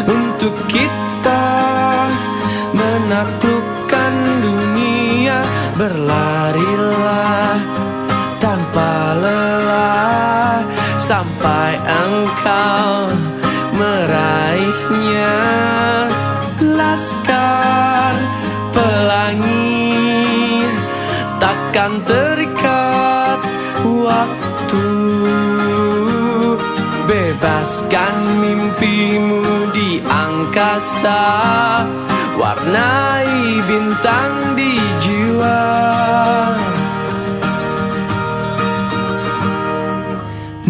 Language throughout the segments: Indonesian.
untuk kita menaklukkan dunia. Berlarilah tanpa lelah sampai engkau meraihnya. Laskar Pelangi takkan terikat waktu. Bebaskan mimpimu di angkasa, warnai bintang di jiwa.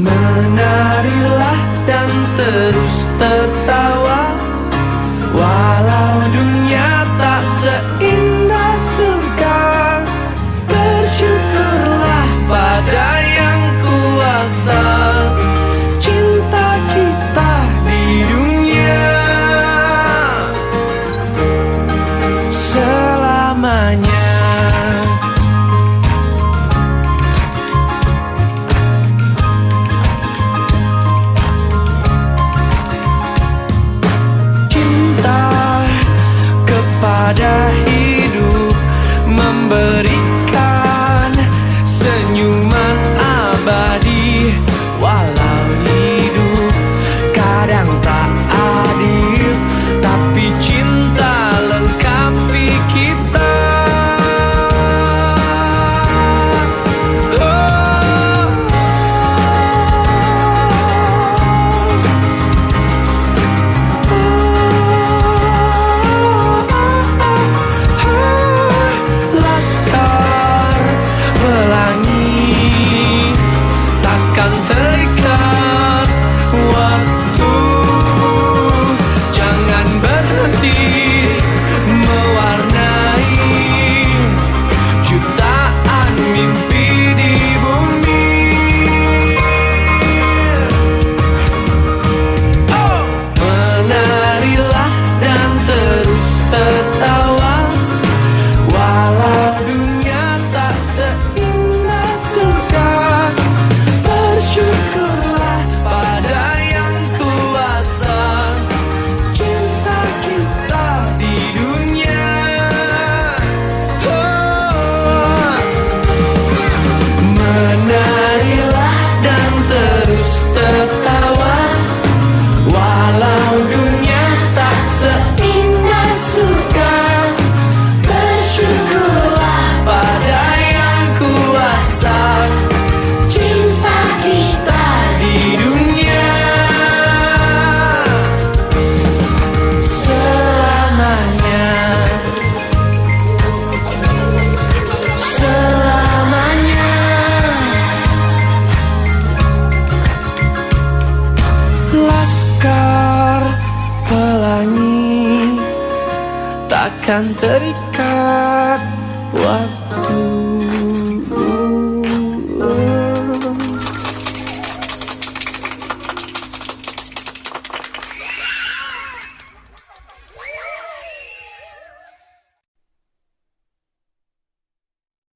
Menarilah dan terus tertawa, walau dunia tak seindah surga. Bersyukurlah pada yang kuasa, cinta kita di dunia selamanya. Pada hidup memberikan senyuman abadi, walau hidup kadang tak adil, tapi cinta lengkapi kita. Terikat waktu, jangan berhenti mewarnai jutaan mimpi di bumi. Menarilah dan terus tertawa, walau dunia tak seindah surga. Syukurlah pada yang kuasa, cinta kita di dunia. Menarilah dan terus tertawa, walau dunia tak seindah surga. Bersyukurlah pada yang kuasa, Laskar Pelangi takkan terikat waktu.